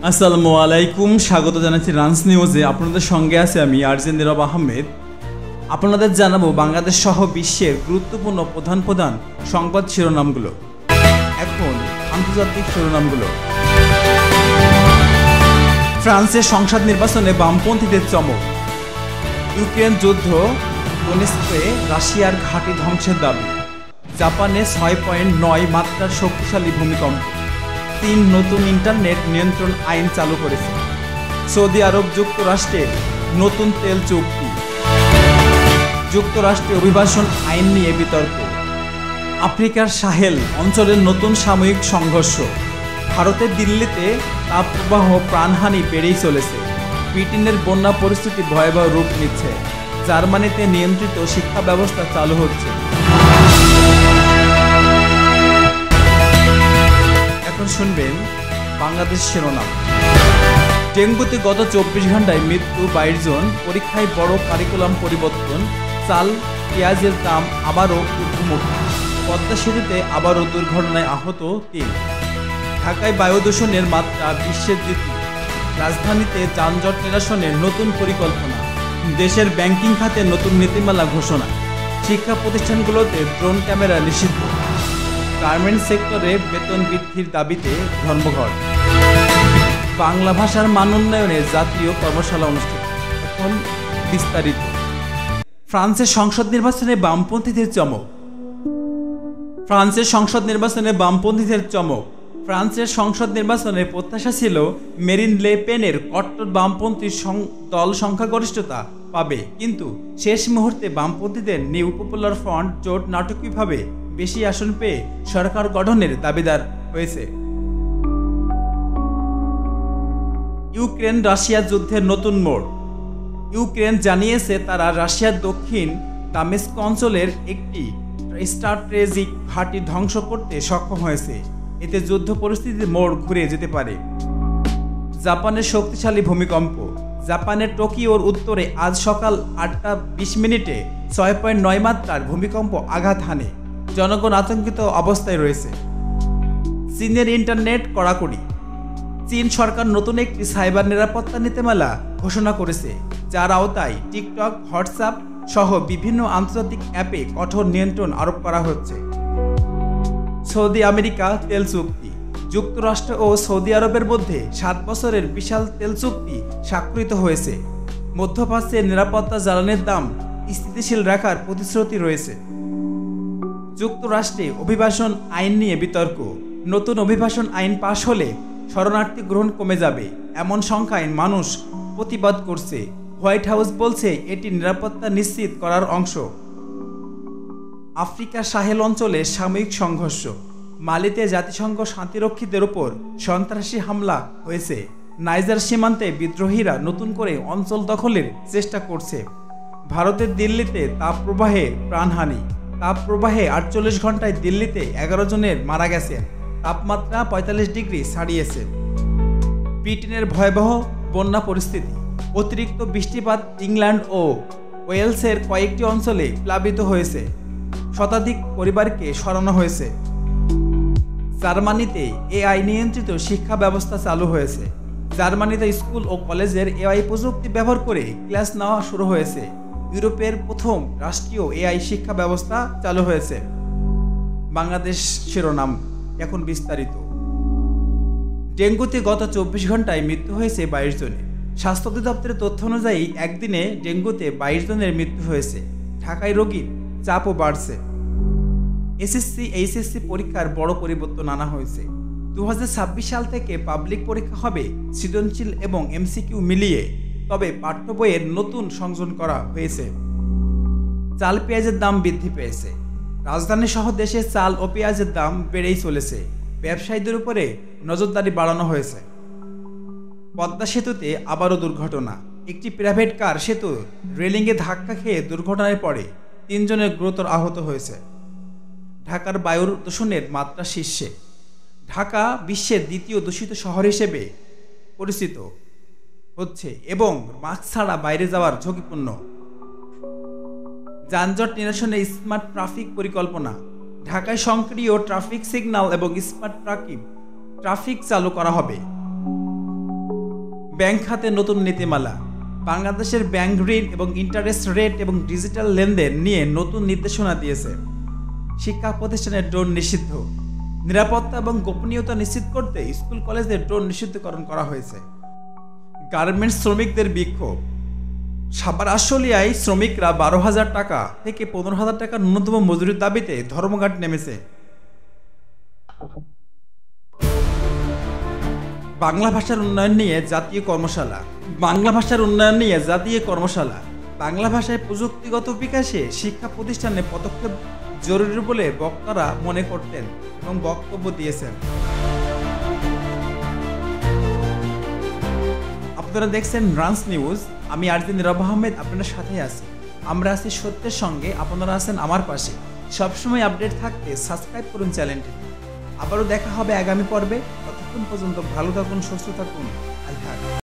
আসসালামু আলাইকুম, স্বাগত জানাচ্ছি রান্স নিউজে। আপনাদের সঙ্গে আছে আমি আরজে নীরব আহমেদ। আপনাদের জানাবো বাংলাদেশ সহ বিশ্বের গুরুত্বপূর্ণ প্রধান সংবাদ শিরোনামগুলো। এখন আন্তর্জাতিক শিরোনামগুলো। ফ্রান্সের সংসদ নির্বাচনে বামপন্থীদের চমক। ইউক্রেন যুদ্ধ, ডোনেস্কে রাশিয়ার ঘাঁটি ধ্বংসের দাবি। জাপানে 6.9 মাত্রার শক্তিশালী ভূমিকম্প। 3 নতুন ইন্টারনেট নিয়ন্ত্রণ আইন চালু করেছে। সৌদি আরব যুক্তরাষ্ট্রের নতুন তেল চুক্তি। যুক্তরাষ্ট্রে অভিবাসন আইন নিয়ে বিতর্ক। আফ্রিকার সাহেল অঞ্চলের নতুন সাময়িক সংঘর্ষ। ভারতের দিল্লিতে তাপপ্রবাহ, প্রাণহানি বেড়েই চলেছে। ব্রিটেনের বন্যা পরিস্থিতি ভয়াবহ রূপ নিচ্ছে। জার্মানিতে নিয়ন্ত্রিত শিক্ষা ব্যবস্থা চালু হচ্ছে। এখন শুনবেন বাংলাদেশ শিরোনাম। ডেঙ্গুতে গত 24 ঘন্টায় মৃত্যু 22 জন। পরীক্ষায় বড় কারিকুলাম পরিবর্তন। চাল, পেঁয়াজের দাম আবারও ঊর্ধ্বমুখী। পদ্মা সেতুতে আবারও দুর্ঘটনায় আহত 3। ঢাকায় বায়ু দূষণের মাত্রা বিশ্বের দ্বিতীয়। রাজধানীতে যানজট নিরসনের নতুন পরিকল্পনা। দেশের ব্যাংকিং খাতে নতুন নীতিমালা ঘোষণা। শিক্ষা প্রতিষ্ঠানগুলোতে ড্রোন ক্যামেরা নিষিদ্ধ। গার্মেন্টস সেক্টরে বেতন বৃদ্ধির দাবিতে ধর্মঘট। বাংলা ভাষার মান উন্নয়নে জাতীয় কর্মশালা অনুষ্ঠিত। এখন বিস্তারিত। ফ্রান্সের সংসদ নির্বাচনে বামপন্থীদের চমক। ফ্রান্সের সংসদ নির্বাচনে বামপন্থীদের চমক। ফ্রান্সের সংসদ নির্বাচনে প্রত্যাশা ছিল মেরিন লে পেনের কট্টর বামপন্থী দল সংখ্যাগরিষ্ঠতা পাবে, কিন্তু শেষ মুহূর্তে বামপন্থীদের নিউ পপুলার ফ্রন্ট জোট নাটকীয়ভাবে বেশি আসন পেয়ে সরকার গঠনের দাবিদার হয়েছে। ইউক্রেন রাশিয়া যুদ্ধের নতুন মোড়। ইউক্রেন জানিয়েছে তারা রাশিয়ার দক্ষিণ দামেস্ক অঞ্চলের একটি স্ট্র্যাটেজিক ঘাঁটি ধ্বংস করতে সক্ষম হয়েছে। এতে যুদ্ধ পরিস্থিতির মোড় ঘুরে যেতে পারে। জাপানের শক্তিশালী ভূমিকম্প। জাপানের টোকিওর উত্তরে আজ সকাল 8:20 6.9 মাত্রার ভূমিকম্প আঘাত হানে। জনগণ আতঙ্কিত অবস্থায় রয়েছে। চীনের ইন্টারনেট কড়াকড়ি। চীন সরকার নতুন একটি সাইবার নিরাপত্তা নীতিমালা ঘোষণা করেছে, যার আওতায় টিকটক, হোয়াটসঅ্যাপ সহ বিভিন্ন আন্তর্জাতিক অ্যাপে কঠোর নিয়ন্ত্রণ আরোপ করা হচ্ছে। সৌদি আমেরিকা তেল চুক্তি। যুক্তরাষ্ট্র ও সৌদি আরবের মধ্যে 7 বছরের বিশাল তেল চুক্তি স্বাক্ষরিত হয়েছে। মধ্যপ্রাচ্যের নিরাপত্তা জ্বালানির দাম স্থিতিশীল রাখার প্রতিশ্রুতি রয়েছে। যুক্তরাষ্ট্রে অভিবাসন আইন নিয়ে বিতর্ক। নতুন অভিবাসন আইন পাশ হলে শরণার্থী গ্রহণ কমে যাবে, এমন সংখ্যায় মানুষ প্রতিবাদ করছে। হোয়াইট হাউস বলছে এটি নিরাপত্তা নিশ্চিত করার অংশ। আফ্রিকার সাহেল অঞ্চলে সাময়িক সংঘর্ষ। মালিতে জাতিসংঘ শান্তিরক্ষীদের উপর সন্ত্রাসী হামলা হয়েছে। নাইজার সীমান্তে বিদ্রোহীরা নতুন করে অঞ্চল দখলের চেষ্টা করছে। ভারতের দিল্লিতে তাপপ্রবাহে প্রাণহানি। তাপপ্রবাহে 48 ঘন্টায় দিল্লিতে 11 জনের মারা গেছেন। তাপমাত্রা 45 ডিগ্রি ছাড়িয়েছে। ব্রিটেনের ভয়াবহ বন্যা পরিস্থিতি। অতিরিক্ত বৃষ্টিপাত ইংল্যান্ড ও ওয়েলসের কয়েকটি অঞ্চলে প্লাবিত হয়েছে। শতাধিক পরিবারকে সরানো হয়েছে। জার্মানিতে এআই নিয়ন্ত্রিত শিক্ষা ব্যবস্থা চালু হয়েছে। জার্মানিতে স্কুল ও কলেজের এআই প্রযুক্তি ব্যবহার করে ক্লাস নেওয়া শুরু হয়েছে। ইউরোপের প্রথম রাষ্ট্রীয় এআই শিক্ষা ব্যবস্থা চালু হয়েছে। বাংলাদেশ শিরোনাম, এখন বিস্তারিত। ডেঙ্গুতে গত 24 ঘন্টায় মৃত্যু হয়েছে 22 জনের। স্বাস্থ্য অধিদপ্তরের তথ্য অনুযায়ী একদিনে ডেঙ্গুতে 22 জনের মৃত্যু হয়েছে। ঢাকায় রোগীর চাপও বাড়ছে। এসএসসি এইচএসসি পরীক্ষার বড় পরিবর্তন আনা হয়েছে। 2026 সাল থেকে পাবলিক পরীক্ষা হবে সৃজনশীল এবং এমসিকিউ মিলিয়ে, তবে পাঠ্য বইয়ের নতুন সংযোজন করা হয়েছে। চাল, পেঁয়াজের দাম বৃদ্ধি পেয়েছে। রাজধানী সহ দেশে চাল ও পেঁয়াজের দাম বেড়েই চলেছে। ব্যবসায়ীদের উপরে নজরদারি বাড়ানো হয়েছে। পদ্মা সেতুতে আবারও দুর্ঘটনা। একটি প্রাইভেট কার সেতু রেলিংয়ে ধাক্কা খেয়ে দুর্ঘটনায় পড়ে 3 জনের গুরুতর আহত হয়েছে। ঢাকার বায়ুর দূষণের মাত্রা শীর্ষে। ঢাকা বিশ্বের দ্বিতীয় দূষিত শহর হিসেবে পরিচিত হচ্ছে এবং মাস্ক ছাড়া বাইরে যাওয়ার ঝুঁকিপূর্ণ। যানজট নিরসনে স্মার্ট ট্রাফিক পরিকল্পনা। ঢাকায় স্বয়ংক্রিয় ট্রাফিক সিগন্যাল এবং স্মার্ট ট্রাফিক চালু করা হবে। ব্যাংক খাতে নতুন নীতিমালা। বাংলাদেশের ব্যাংক ঋণ এবং ইন্টারেস্ট রেট এবং ডিজিটাল লেনদেন নিয়ে নতুন নির্দেশনা দিয়েছে। শিক্ষা প্রতিষ্ঠানের ড্রোন নিষিদ্ধ। নিরাপত্তা এবং গোপনীয়তা নিশ্চিত করতে স্কুল কলেজে ড্রোন নিষিদ্ধকরণ করা হয়েছে। গার্মেন্টস শ্রমিকদের বিক্ষোভ। সাভার আশুলিয়ায় শ্রমিকরা 12,000 টাকা থেকে 15,000 টাকা ন্যূনতম মজুরির দাবিতে ধর্মঘট নেমেছে। বাংলা ভাষার উন্নয়ন নিয়ে জাতীয় কর্মশালা। বাংলা ভাষার উন্নয়ন নিয়ে জাতীয় কর্মশালা। বাংলা ভাষায় প্রযুক্তিগত বিকাশে শিক্ষা প্রতিষ্ঠানে পদক্ষেপ জরুরি বলে বক্তারা মনে করতেন এবং বক্তব্য দিয়েছেন। আপনারা দেখছেন রান্স নিউজ। আমি আরজি নীরব আহমেদ আপনাদের সাথে আছি। আমরা আছি সত্যের সঙ্গে, আপনারা আছেন আমার পাশে। সবসময় আপডেট থাকতে সাবস্ক্রাইব করুন চ্যানেলটি। আবারও দেখা হবে আগামী পর্বে। ততক্ষণ পর্যন্ত ভালো থাকুন, সুস্থ থাকুন। আল্লাহ।